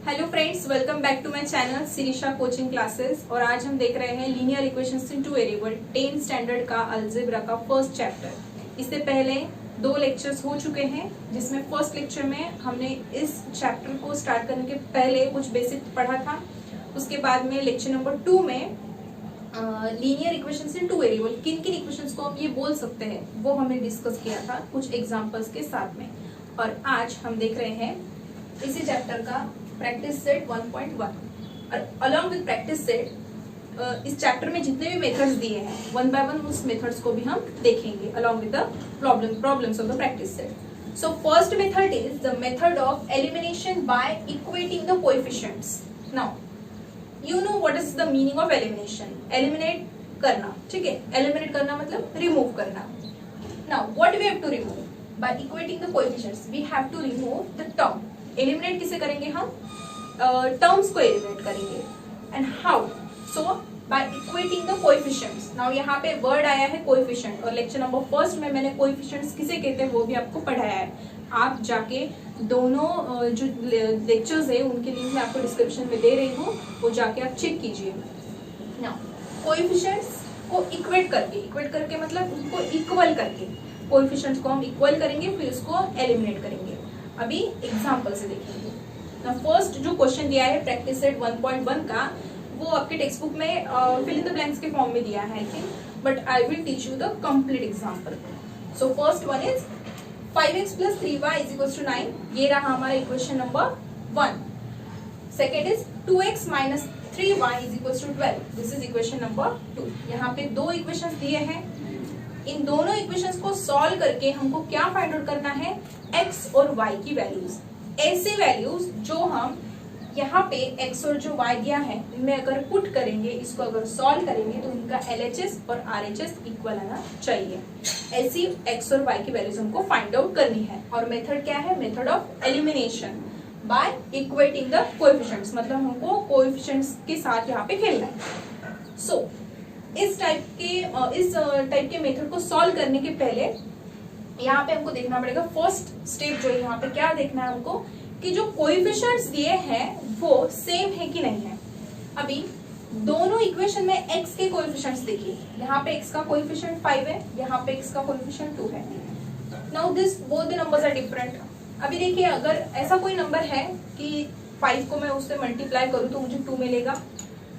Hello friends, welcome back to my channel Sirisha coaching classes. और आज हम देख रहे हैं linear equations in two variable 10th standard का अलजेब्रा का फर्स्ट चैप्टर। इससे पहले 2 लेक्चर्स हो चुके हैं, जिसमें फर्स्ट लेक्चर में हमने इस चैप्टर को स्टार्ट करने के पहले कुछ बेसिक पढ़ा था। उसके बाद में लेक्चर नंबर 2 में linear equations in two variable किन किन इक्वेशंस को आप ये बोल सकते हैं वो हमने डिस्कस किया था कुछ एग्जाम्पल्स के साथ में। और आज हम देख रहे हैं इसी चैप्टर का प्रैक्टिस सेट 1.1 और अलॉन्ग विद प्रैक्टिस सेट इस चैप्टर में जितने भी मेथड्स दिए हैं 1 बाय 1 उस मेथड्स को भी हम देखेंगे along with the problems of the practice set. So first method is the method of elimination by equating the coefficients. Now you know what is the meaning of elimination. Eliminate करना, ठीक है। Eliminate करना मतलब remove करना। Now what we have to remove by equating the coefficients, we have to remove the term. Eliminate किसे करेंगे हम? Terms को एलिमिनेट करेंगे। And how? So bye equating the coefficients. Now यहाँ पे वर्ड आया है कोएफिशिएंट, और लेक्चर नंबर 1 में मैंने कोएफिशिएंट्स किसे कहते हैं वो भी आपको पढ़ाया है। आप जाके दोनों जो लेक्चर्स है उनके लिंक मैं आपको डिस्क्रिप्शन में दे रही हूँ, वो जाके आप चेक कीजिए। नाउ कोएफिशिएंट्स को इक्वेट करके मतलब उनको इक्वल करके, कोएफिशिएंट्स को हम इक्वल करेंगे, फिर उसको एलिमिनेट करेंगे। अभी एग्जाम्पल से देखेंगे। फर्स्ट जो क्वेश्चन दिया है प्रैक्टिस सेट 1.1 का, वो आपके टेक्स्ट बुक में फिल इन द ब्लैंक्स के फॉर्म में दिया है I think, but I will teach you the complete example. So first one is 5x + 3y = 9। ये रहा हमारा equation number 1। Second is 2x - 3y = 12। This is equation number 2। यहाँ पे 2 equations दिए हैं। इन दोनों इक्वेशंस को सॉल्व करके हमको क्या फाइंड आउट करना है? x और y की वैल्यूज। ऐसे वैल्यूज जो हम यहाँ पे x और जो y दिया है इनमें अगर पुट करेंगे, इसको अगर सॉल्व करेंगे तो इनका LHS और RHS इक्वल आना चाहिए। ऐसी x और y की वैल्यूज हमको फाइंड आउट करनी है। और मेथड क्या है? Method of elimination by equating the coefficients, मतलब हमको कोएफिशिएंट्स के साथ यहाँ पे खेलना है। सो इस टाइप के मेथड को सॉल्व करने के पहले यहाँ पे हमको देखना पड़ेगा फर्स्ट स्टेप जो है यहाँ पे क्या देखना है हमको कि जो कोएफिशिएंट्स दिए हैं वो सेम है कि नहीं है। अभी दोनों इक्वेशन में x के कोएफिशिएंट्स देखिए। यहाँ पे x का कोएफिशिएंट 5 है, यहाँ पे x का कोएफिशिएंट 2 है। Now this both the numbers are different. अभी देखिए अगर ऐसा कोई नंबर है कि 5 को मैं उससे मल्टीप्लाई करूँ तो मुझे 2 मिलेगा,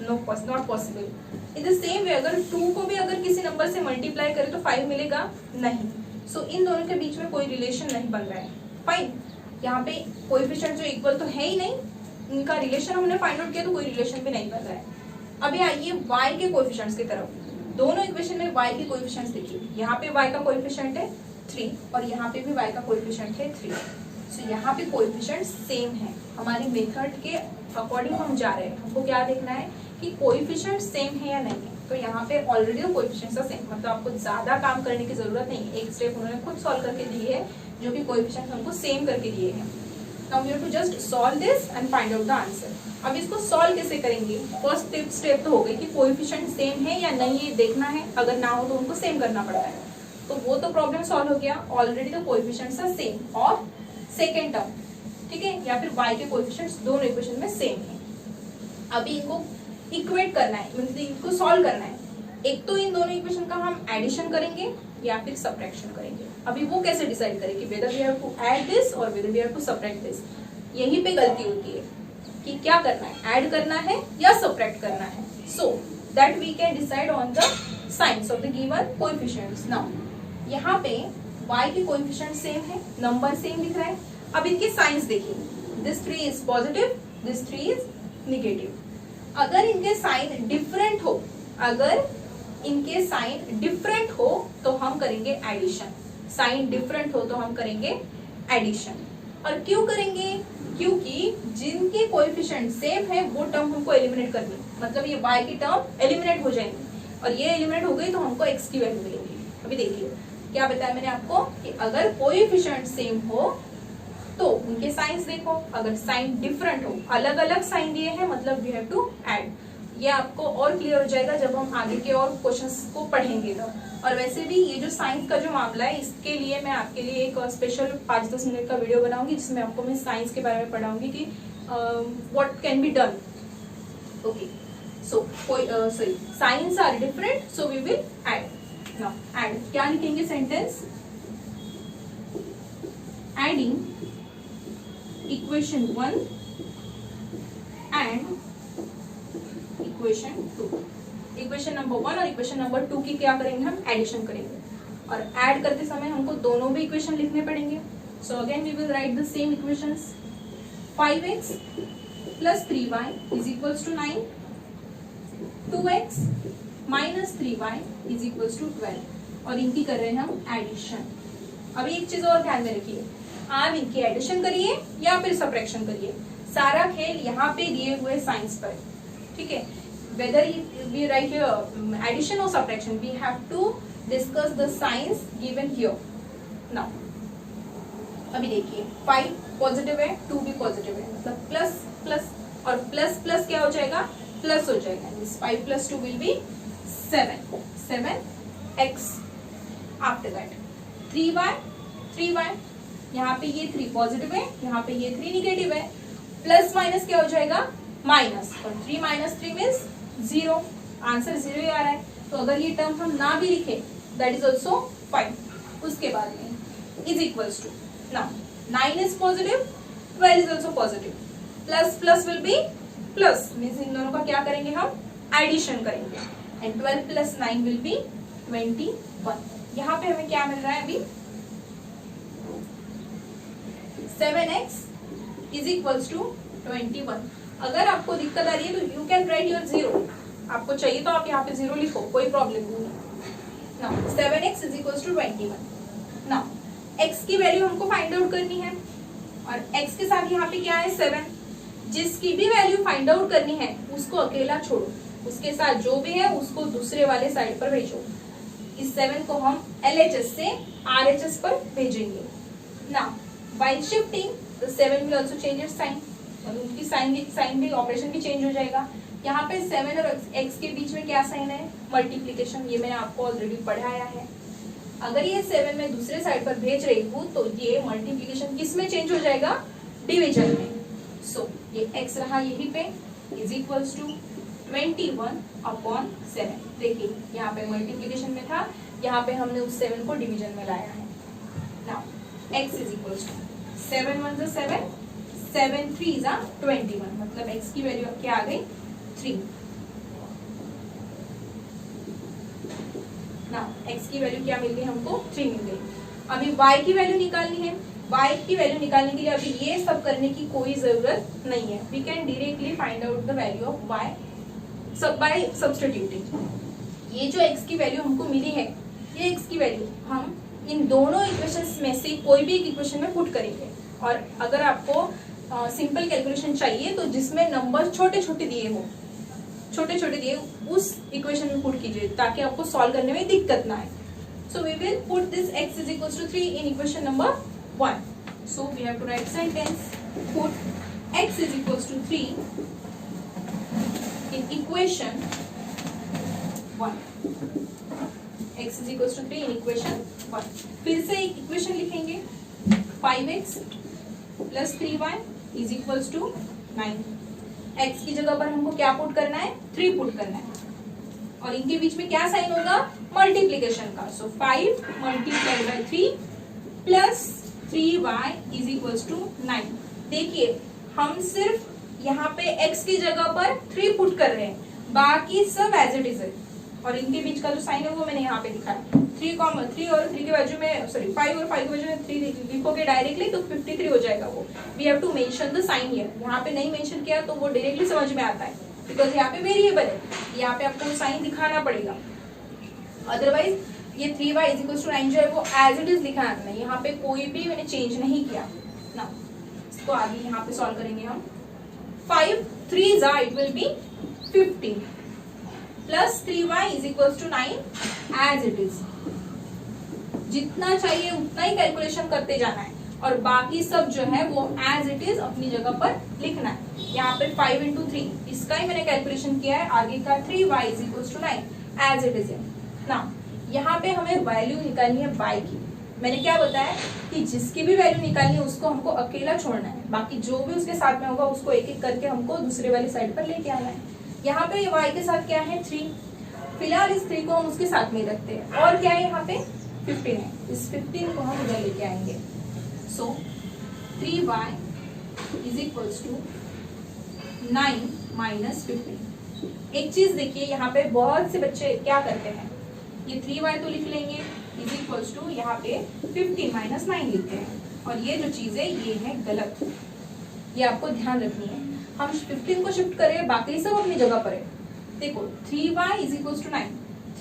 not possible. In the same way अगर 2 को भी अगर किसी नंबर से मल्टीप्लाई करें तो 5 मिलेगा नहीं। सो इन दोनों के बीच में कोई रिलेशन नहीं बन रहा है। फाइन, यहाँ पे कोएफिशिएंट जो इक्वल तो है ही नहीं, इनका रिलेशन हमने फाइंड आउट किया तो कोई रिलेशन भी नहीं बन रहा है। अभी आइए y के कोएफिशिएंट्स की तरफ। दोनों इक्वेशन में y के कोएफिशिएंट्स देखिए। यहाँ पे y का कोएफिशिएंट है 3 और यहाँ पे भी y का कोएफिशिएंट है 3। सो यहाँ पे कोएफिशिएंट सेम है। हमारे मेथड के अकॉर्डिंग हम जा रहे हैं। हमको क्या देखना है कि कोएफिशिएंट सेम है या नहीं है। तो यहाँ पे ऑलरेडी तो कोएफिशिएंट्स सेम, मतलब आपको ज्यादा काम करने की जरूरत नहीं। एक स्टेप उन्होंने खुद सॉल्व करके दिए है जो कि कोएफिशिएंट्स हमको सेम करके दिए हैं। Now we have to just solve this and find out the answer. अब इसको सॉल्व कैसे करेंगे? फर्स्ट स्टेप तो हो गई कि कोएफिशिएंट सेम है या नहीं ये देखना है। अगर ना हो तो उनको सेम करना पड़ता है, तो वो तो प्रॉब्लम सॉल्व हो गया। ऑलरेडी तो कोएफिशिएंट्स आर सेम। और सेकेंड टर्म, ठीक है, या फिर y के कोएफिशिएंट्स दोनों इक्वेशन में सेम है। अभी इनको इक्वेट करना है, मतलब इनको सॉल्व करना है। एक तो इन दोनों इक्वेशन का हम एडिशन करेंगे या फिर सब्ट्रैक्शन करेंगे। अभी वो कैसे डिसाइड करेंगे whether we have to add this or whether we have to subtract this. यहीं पे गलती होती है कि क्या करना है, ऐड करना है या सब्ट्रैक्ट करना है। So that we can decide on the signs of the given coefficients. Now यहाँ पे y के कोएफिशिएंट सेम है, नंबर सेम दिख रहा है। अब इनके साइंस देखिए, this 3 is positive, this 3 is negative. अगर इनके साइन डिफरेंट हो, तो हम करेंगे एडिशन। साइन डिफरेंट हो तो हम करेंगे एडिशन। और क्यों करेंगे? क्योंकि जिनके कोएफिशिएंट सेम है वो टर्म हमको एलिमिनेट करनी, मतलब ये y की टर्म एलिमिनेट हो जाएंगी और ये एलिमिनेट हो गई तो हमको x की वैल्यू मिलेगी। अभी देखिए क्या बताया मैंने आपको कि अगर कोएफिशिएंट सेम हो तो उनके साइंस देखो। अगर साइन डिफरेंट हो, अलग अलग साइन दिए हैं, मतलब वी हैव टू ऐड। ये आपको और क्लियर हो जाएगा जब हम आगे के और क्वेश्चंस को पढ़ेंगे तो। और वैसे भी ये जो साइंस का जो मामला है, इसके लिए मैं आपके लिए एक स्पेशल 5-10 मिनट का वीडियो बनाऊंगी जिसमें आपको मैं साइंस के बारे में पढ़ाऊंगी कि what can be done. Okay, so signs are different, so we will add. Now add, क्या लिखेंगे sentence? Adding equation 1 and equation 2. Equation number 1 और इक्वेशन नंबर 2 की क्या करेंगे हम? एडिशन करेंगे, और ऐड करते समय हमको दोनों भी इक्वेशन लिखने पड़ेंगे. So again we will write the same equations. 5x plus 3y is equals to 9. 2x minus 3y is equals to 12. और इनकी कर रहे हैं हम एडिशन. अभी एक चीज और ध्यान में रखिए, आप इनकी एडिशन करिए या फिर सब्ट्रैक्शन करिए, सारा खेल यहाँ पे दिए हुए साइंस पर. ठीक है, whether we write addition or subtraction, we have to discuss the signs given here. Now अभी देखिए 5 पॉजिटिव है, 2 भी पॉजिटिव है, मतलब प्लस प्लस, और प्लस प्लस क्या हो जाएगा? प्लस हो जाएगा. 5 plus 2 will be 7. 7x. After that 3y. यहाँ पे ये 3 पॉजिटिव है, यहाँ पे ये 3 निगेटिव है. प्लस माइनस क्या हो जाएगा? माइनस. और 3 minus 3 मीन्स 0. आंसर 0 ही आ रहा है. तो अगर ये टर्म हम ना भी लिखे, दैट इज ऑल्सो फाइन. उसके बाद में is equals to, now 9 is positive, 12 is also positive. Plus plus will be plus, means इन दोनों का क्या करेंगे हम? एडिशन करेंगे. And 12 plus 9 will be 21. यहाँ पे हमें क्या मिल रहा है अभी? 7x is equals to 21. अगर आपको दिक्कत आ रही है तो यू कैन राइट योर 0. आपको चाहिए तो आप यहाँ पे 0 लिखो, कोई प्रॉब्लम नहीं. Now 7x is equals to 21. Now x की वैल्यू हमको फाइंड आउट करनी है, और x के साथ यहाँ पे क्या है? 7. जिसकी भी वैल्यू फाइंड आउट करनी है उसको अकेला छोड़ो, उसके साथ जो भी है उसको दूसरे वाले साइड पर भेजो. इस 7 को हम LHS से RHS पर भेजेंगे. Now while shifting the 7 will also change its sign, और उनकी साइन भी ऑपरेशन भी चेंज हो जाएगा. यहाँ पे 7 और x के बीच में क्या साइन है? मल्टीप्लीकेशन. ये मैंने आपको ऑलरेडी पढ़ाया है. अगर ये 7 में दूसरे साइड पर भेज रही हूँ तो ये मल्टीप्लीकेशन किस में चेंज हो जाएगा? डिवीजन में. सो ये x रहा यहीं पे, इज इक्वल्स टू 21/7. देखिए यहाँ पे मल्टीप्लीकेशन में था, यहाँ पे हमने उस 7 को डिवीजन में लाया है. Now x is equals to 7 1 7, 7 3 21, मतलब x की वैल्यू क्या आ गई? 3. नाउ x की वैल्यू क्या मिल गई हमको? 3 मिल गई. अभी y की वैल्यू निकालनी है. y की वैल्यू निकालने के लिए अभी ये सब करने की कोई जरूरत नहीं है. We can directly find out the value of y by substituting. ये जो x की वैल्यू हमको मिली है, ये x की वैल्यू हम इन दोनों इक्वेशंस में से कोई भी एक इक्वेशन में पुट करेंगे. और अगर आपको सिंपल कैलकुलेशन चाहिए तो जिसमें नंबर छोटे छोटे दिए उस इक्वेशन में पुट कीजिए, ताकि आपको सॉल्व करने में दिक्कत ना आए. So we will put this x is equals to 3 in equation number 1. So we have to write sentence, put x is equals to 3 in equation 1. x is equals to 3 in equation 1. फिर से एक equation लिखेंगे. 5x plus 3y is equals to 9. x की जगह पर हमको क्या put करना है? 3 पुट करना है, और इनके बीच में क्या साइन होगा? मल्टीप्लीकेशन का. सो 5 multiplied by 3 plus 3y is equals to 9. देखिए हम सिर्फ यहाँ पे x की जगह पर 3 पुट कर रहे हैं, बाकी सब एज इट इज है. और इनके बीच का जो साइन है वो मैंने यहाँ पे दिखाया. 3 और 3 के बाजू में 5 और 5 के बाजू में 3 लिखोगे डायरेक्टली तो 53 हो जाएगा. वो we have to mention the sign here. यहाँ पे नहीं मेंशन किया तो वो डायरेक्टली समझ में आता है, बिकॉज यहाँ पे वेरिएबल है. यहाँ पे आपको साइन दिखाना पड़ेगा, अदरवाइज ये 3y इज इक्वल टू 9 जो है वो एज इट इज लिखा है. यहाँ पे कोई भी मैंने चेंज नहीं किया ना. इसको आगे यहाँ पे सॉल्व करेंगे हम. 5 3s are, it will be 15 plus 3y is equals to 9 as it is. जितना चाहिए उतना ही कैलकुलेशन करते जाना है, और बाकी सब जो है वो एज इट इज अपनी जगह पर लिखना है. यहाँ पे 5 into 3 इसका ही मैंने कैलकुलेशन किया है. आगे का 3y is equals to 9 as it is. ना यहाँ पे हमें वैल्यू निकालनी है y की. मैंने क्या बताया कि जिसकी भी वैल्यू निकालनी है उसको हमको अकेला छोड़ना है, बाकी जो भी उसके साथ में होगा उसको एक एक करके हमको दूसरे वाली साइड पर लेके आना है। यहाँ पे y के साथ क्या है 3, फिलहाल इस 3 को हम उसके साथ में रखते हैं, और क्या है यहाँ पे 15 है, इस 15 को हम इधर लेके आएंगे। So 3y is equals to 9 minus 15। एक चीज देखिए, यहाँ पे बहुत से बच्चे क्या करते हैं, ये 3y तो लिख लेंगे इज इक्वल्स टू यहाँ पे 15 माइनस 9 लिखते हैं, और ये जो चीज है ये है गलत, ये आपको ध्यान रखनी है। हम 15 को शिफ्ट करें, बाकी सब अपनी जगह पर है। देखो 3y is equals to 9,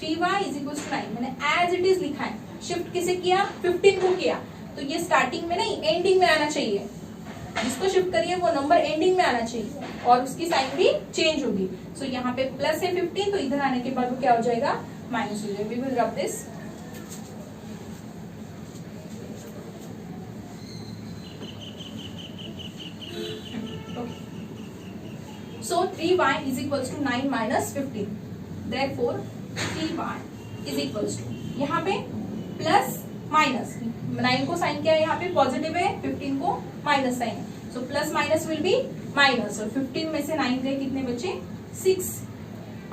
3y is equals to 9 मैंने एज इट इज लिखा है, शिफ्ट किसे किया 15 को किया, तो ये स्टार्टिंग में नहीं एंडिंग में आना चाहिए, जिसको शिफ्ट करिए वो नंबर एंडिंग में आना चाहिए, और उसकी साइन भी चेंज होगी। सो यहाँ पे प्लस है 15, तो इधर आने के बाद वो क्या हो जाएगा माइनस हो जाएगा। We will rub this, so 3y is equals to 9 minus 15, therefore 3y is equals to, यहाँ पे प्लस माइनस 9 को साइन किया है, यहाँ पे पॉजिटिव है, 15 को माइनस साइन है, so plus minus will be minus, और 15 में से 9 गए कितने बचे 6,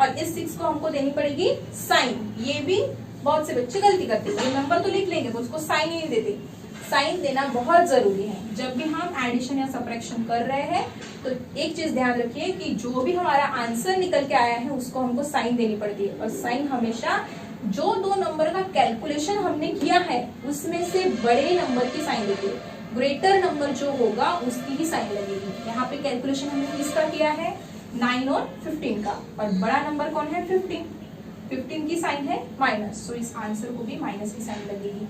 और इस 6 को हमको देनी पड़ेगी साइन। ये भी बहुत से बच्चे गलती करते हैं, ये नंबर तो लिख लेंगे उसको साइन ही नहीं देते। साइन देना बहुत जरूरी है जब भी हम एडिशन या सबट्रैक्शन कर रहे हैं। तो एक चीज ध्यान रखिए कि जो भी हमारा आंसर निकल के आया है उसको हमको साइन देनी पड़ती है, और साइन हमेशा जो दो नंबर का कैलकुलेशन हमने किया है उसमें से बड़े नंबर की साइन देती है, ग्रेटर नंबर जो होगा उसकी ही साइन लगेगी। यहाँ पे कैलकुलेशन हमने किसका किया है 9 और 15 का, और बड़ा नंबर कौन है 15 की साइन है माइनस, सो इस आंसर को भी माइनस की साइन लगेगी।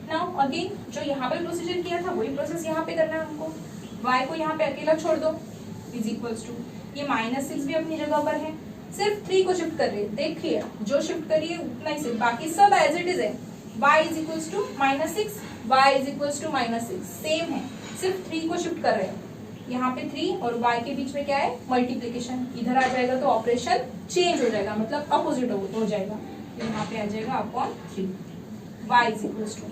नाउ अगेन जो यहाँ पे प्रोसीजर किया था वही प्रोसेस यहाँ पे करना है हमको। y को यहाँ पे अकेला छोड़ दो इज इक्वल्स टू, ये -6 भी अपनी जगह पर है, सिर्फ 3 को शिफ्ट कर रहे हैं, देखिए जो शिफ्ट करिए उतना ही सिर्फ, बाकी सब एज इट इज है। y is equals to -6, y is equals to -6 same है, सिर्फ 3 को शिफ्ट कर रहे हैं। यहाँ पे 3 और y के बीच में क्या है मल्टीप्लीकेशन, इधर आ जाएगा तो ऑपरेशन चेंज हो जाएगा, मतलब अपोजिट हो जाएगा, तो यहाँ पे आ जाएगा upon 3, y is equals to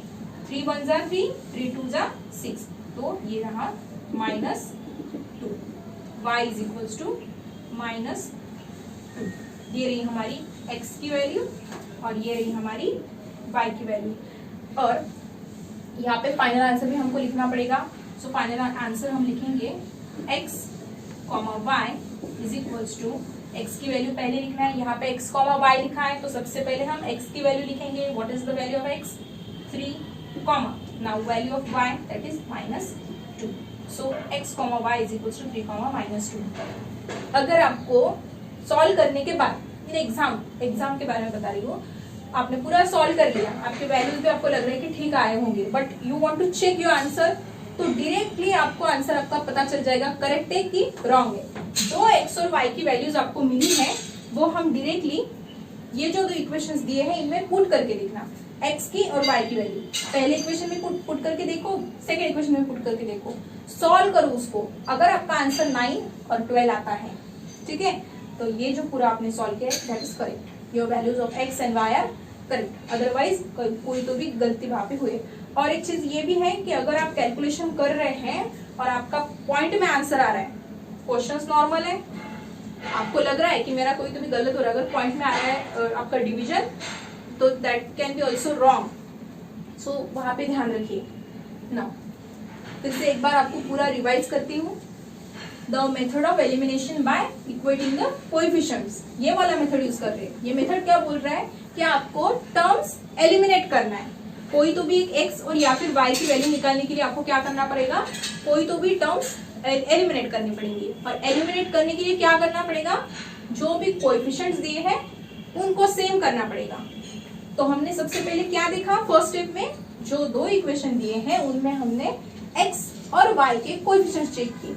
3 1 जा 3, 3 2 जा 6, तो ये रहा -2, y इज इक्वल्स टू -2। ये रही हमारी x की वैल्यू और ये रही हमारी y की वैल्यू, और यहाँ पे फाइनल आंसर भी हमको लिखना पड़ेगा। सो फाइनल आंसर हम लिखेंगे x, y is equals to, x की वैल्यू पहले लिखना है, यहाँ पे x, y लिखा है तो सबसे पहले हम x की वैल्यू लिखेंगे। What is the value of x 3, now value of y that is -2, so x, y is equals to 3, -2। अगर आपको सॉल्व करने के बाद, एग्जाम के बारे में बता रही हूँ, आपने पूरा सॉल्व कर लिया, आपके वैल्यूज भी आपको लग रहा है कि ठीक आए होंगे, but you want to check your answer, तो डायरेक्टली आपको आंसर आपका पता चल जाएगा करेक्ट है कि रॉन्ग है। जो x और y की वैल्यूज आपको मिली है वो हम डायरेक्टली ये जो दो इक्वेशंस दिए हैं इनमें पुट करके देखना, x की और y की वैल्यू पहले इक्वेशन में पुट करके देखो, सेकेंड इक्वेशन में पुट करके देखो, सॉल्व करो उसको। अगर आपका आंसर 9 और 12 आता है, ठीक है, तो ये जो पूरा आपने सॉल्व किया that is correct, your values of x and y are correct, otherwise कोई तो भी गलती वहां पे हुई। और एक चीज ये भी है कि अगर आप कैलकुलेशन कर रहे हैं और आपका पॉइंट में आंसर आ रहा है, क्वेश्चंस नॉर्मल है, आपको लग रहा है कि मेरा कोई तो भी गलत हो रहा है, अगर पॉइंट में आ रहा है आपका डिवीजन, तो that can be also wrong, so वहां पे ध्यान रखिए ना। फिर से एक बार आपको पूरा रिवाइज करती हूँ। The method of elimination by equating the coefficients, ये वाला मेथड यूज कर रहे हैं। ये मेथड क्या बोल रहा है कि आपको टर्म्स एलिमिनेट करना है, कोई तो भी एक x और या फिर y की वैल्यू निकालने के लिए आपको क्या करना पड़ेगा, कोई तो भी टर्म्स एलिमिनेट करनी पड़ेंगी। और एलिमिनेट करने के लिए क्या करना पड़ेगा, जो भी कोएफिशिएंट्स दिए हैं उनको सेम करना पड़ेगा। तो हमने सबसे पहले क्या देखा, फर्स्ट स्टेप में जो दो इक्वेशन दिए हैं उनमें हमने x और y के कोएफिशिएंट्स चेक किए।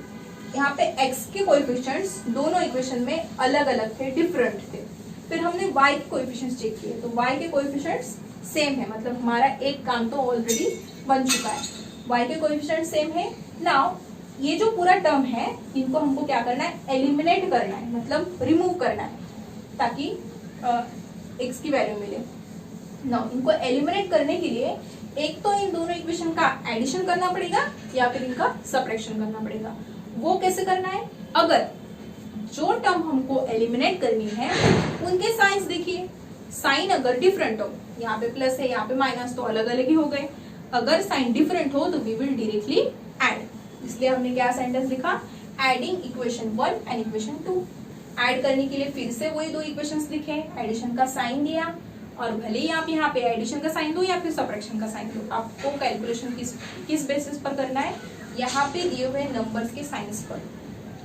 यहाँ पे x के कोएफिशिएंट्स दोनों इक्वेशन में अलग अलग थे, डिफरेंट थे। फिर हमने y के कोएफिशिएंट्स चेक किए, तो y के कोएफिशिएंट्स सेम है, मतलब हमारा एक काम तो ऑलरेडी बन चुका है, y के कोएफिशिएंट्स सेम है। नाउ ये जो पूरा टर्म है इनको हमको क्या करना है, एलिमिनेट करना है, मतलब रिमूव करना है, ताकि x की वैल्यू मिले। नाउ इनको एलिमिनेट करने के लिए एक तो इन दोनों इक्वेशन का एडिशन करना पड़ेगा या फिर इनका सब्ट्रैक्शन करना पड़ेगा। वो कैसे करना है, अगर जो टर्म हमको एलिमिनेट करनी है उनके साइंस देखिए, साइन अगर डिफरेंट हो, यहाँ पे प्लस है यहाँ पे माइनस, तो अलग अलग ही हो गए। अगर साइन डिफरेंट हो तो वी विल डायरेक्टली ऐड, इसलिए हमने क्या सेंटेंस लिखा, adding equation 1 and equation 2। Add करने के लिए फिर से वही दो इक्वेशंस लिखे, एडिशन का साइन दिया, और भले ही आप यहाँ पे एडिशन का साइन दो या फिर सब्ट्रैक्शन का साइन दो, आपको कैलकुलेशन किस बेसिस पर करना है, यहाँ पे दिए हुए नंबर्स के साइंस पर।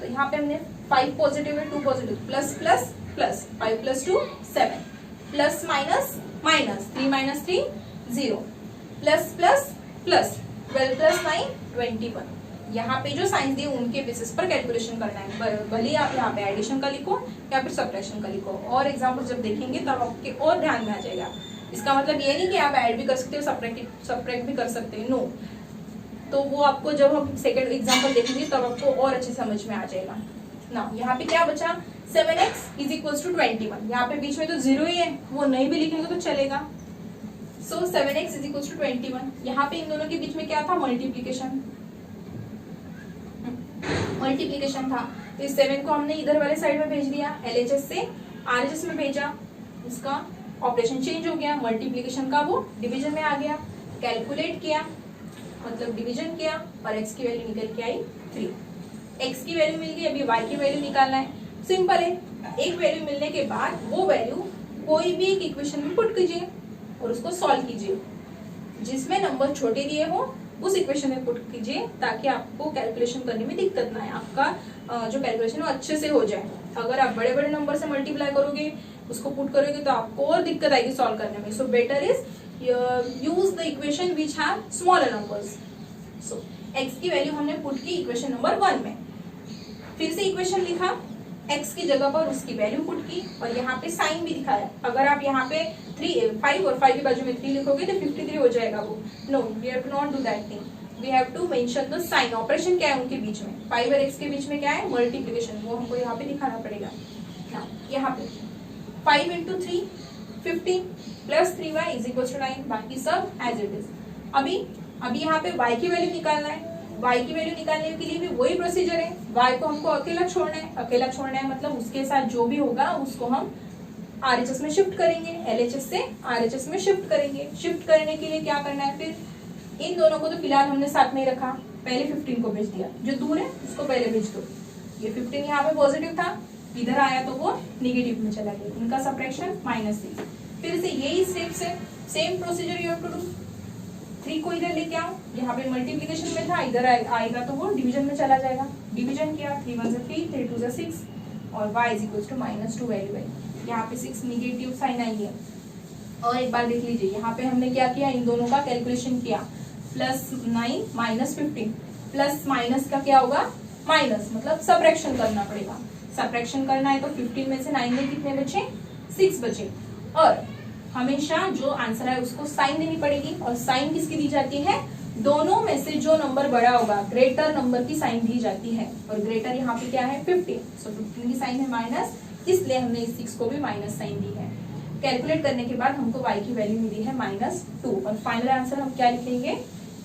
तो यहाँ पे हमने 5 पॉजिटिव है 2 positive, plus plus plus, 5 + 2 7, plus minus minus, 3 - 3 0, plus plus plus, 12 + 9 21। यहाँ पे जो साइंस दिए उनके बेसिस पर कैलकुलेशन करना है, भले आप यहाँ पे एडिशन का लिखो या फिर सब्ट्रैक्शन का लिखो। और एग्जाम्पल जब देखेंगे तब आपके और ध्यान में आ जाएगा। इसका मतलब ये नहीं कि आप ऐड भी कर सकते हो सब्ट्रैक्ट भी कर सकते हैं, नो। तो वो आपको जब हम सेकंड एग्जाम्पल देखेंगे तब आपको और अच्छे समझ में आ जाएगा ना। यहाँ पे क्या बचा, 7x = 21। यहाँ पे बीच में तो 0 ही है, वो नहीं भी लिखेंगे तो चलेगा। सो 7x = 21। यहाँ पे इन दोनों के बीच में क्या था, मल्टीप्लीकेशन था। तो इस 7 को हमने इधर वाले साइड में भेज दिया, LHS से RHS में भेजा, उसका ऑपरेशन चेंज हो गया, मल्टीप्लीकेशन का वो डिवीजन में आ गया। कैलकुलेट किया मतलब डिवीजन किया और x की वैल्यू निकल के आई 3। x की वैल्यू मिल गई, अभी y की वैल्यू निकालना है। सिंपल है, एक वैल्यू मिलने के बाद वो वैल्यू कोई भी एक इक्वेशन में पुट कीजिए और उसको सॉल्व कीजिए। जिसमें नंबर छोटे दिए हो उस इक्वेशन में पुट कीजिए, ताकि आपको कैलकुलेशन करने में दिक्कत ना आए, आपका जो कैलकुलेशन वो अच्छे से हो जाए। अगर आप बड़े बड़े नंबर से मल्टीप्लाई करोगे, उसको पुट करोगे, तो आपको और दिक्कत आएगी सॉल्व करने में। So better is use the equation which have smaller numbers. So x की वैल्यू हमने पुट की इक्वेशन नंबर 1 में, फिर से इक्वेशन लिखा, x की जगह पर उसकी वैल्यू पुट की, और यहाँ पे साइन भी दिखाया। अगर आप यहाँ पे 5 और 5 की बाजू में 3 लिखोगे तो 53 हो जाएगा वो। No, we have to not do that thing, we have to mention the sign. Operation क्या है उनके बीच में, 5 और x के बीच में क्या है, मल्टीप्लिकेशन, वो हमको यहाँ पे दिखाना पड़ेगा। यहाँ पे 5 × 3 15 प्लस 3y = 9, बाकी सब एज इट इज। अभी यहाँ पे y की वैल्यू निकालना है। y की वैल्यू निकालने के लिए भी वही प्रोसीजर है, y को हमको अकेला छोड़ना है। अकेला छोड़ना है मतलब उसके साथ जो भी होगा उसको हम RHS में शिफ्ट करेंगे, LHS से RHS में शिफ्ट करेंगे। शिफ्ट करने के लिए क्या करना है, फिर इन दोनों को तो फिलहाल हमने साथ में ही रखा, पहले 15 को भेज दिया, जो दूर है उसको पहले भेज दो। ये 15 यहाँ पे पॉजिटिव था, इधर आया तो वो निगेटिव में चला गया, इनका सब्ट्रैक्शन -6। फिर से यही स्टेप से same procedure you have to do. 3 को इधर लेके आओ, यहाँ पे मल्टीप्लिकेशन में था, इधर आएगा तो वो डिवीजन में चला जाएगा। डिवीजन किया, 3 × 1 = 3, 3 × 2 = 6, और y = -2 वैल्यू है। यहाँ पे 6 निगेटिव साइन आई है। और एक बार देख लीजिए, यहाँ पे हमने क्या किया, इन दोनों का कैलकुलेशन किया, +9 -15, प्लस माइनस का क्या होगा, माइनस, मतलब सब्ट्रैक्शन करना पड़ेगा। सब्ट्रैक्शन करना है तो 15 में से 9 में कितने बचे, 6 बचे। और हमेशा जो आंसर है उसको साइन देनी पड़ेगी, और साइन किसकी दी जाती है, दोनों में से जो नंबर बड़ा होगा, ग्रेटर नंबर की साइन दी जाती है। और ग्रेटर यहाँ पे क्या है, 15। सो 15 की साइन है माइनस, इसलिए हमने इस 6 को भी माइनस साइन दी है। कैलकुलेट करने के बाद हमको y की वैल्यू मिली है -2, और फाइनल आंसर हम क्या लिखेंगे,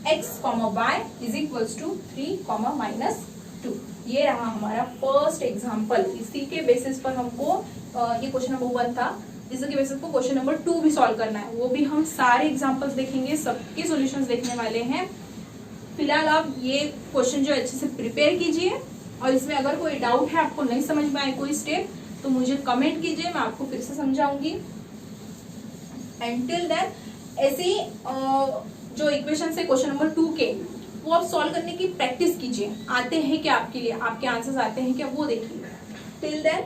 x, y = 3, -2। ये रहा हमारा फर्स्ट एग्जाम्पल। इसी के बेसिस पर हमको ये क्वेश्चन नंबर 1 था, इसके बेसिस पर क्वेश्चन नंबर 2 भी सॉल्व करना है। वो भी हम सारे एग्जाम्पल्स देखेंगे, सबके सॉल्यूशंस देखने वाले हैं। फिलहाल आप ये क्वेश्चन जो अच्छे से प्रिपेयर कीजिए, और इसमें अगर कोई डाउट है, आपको नहीं समझ में आए कोई स्टेप, तो मुझे कमेंट कीजिए, मैं आपको फिर से समझाऊंगी। एंटिल देन ऐसे ही जो इक्वेशन है क्वेश्चन नंबर 2 के, वो आप सॉल्व करने की प्रैक्टिस कीजिए। आते हैं क्या आपके लिए, आपके आंसर्स आते हैं क्या, वो देखिए। Till then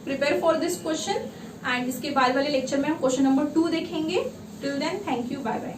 prepare for this question, and इसके बाद वाले लेक्चर में हम क्वेश्चन नंबर 2 देखेंगे। Till then thank you, bye bye.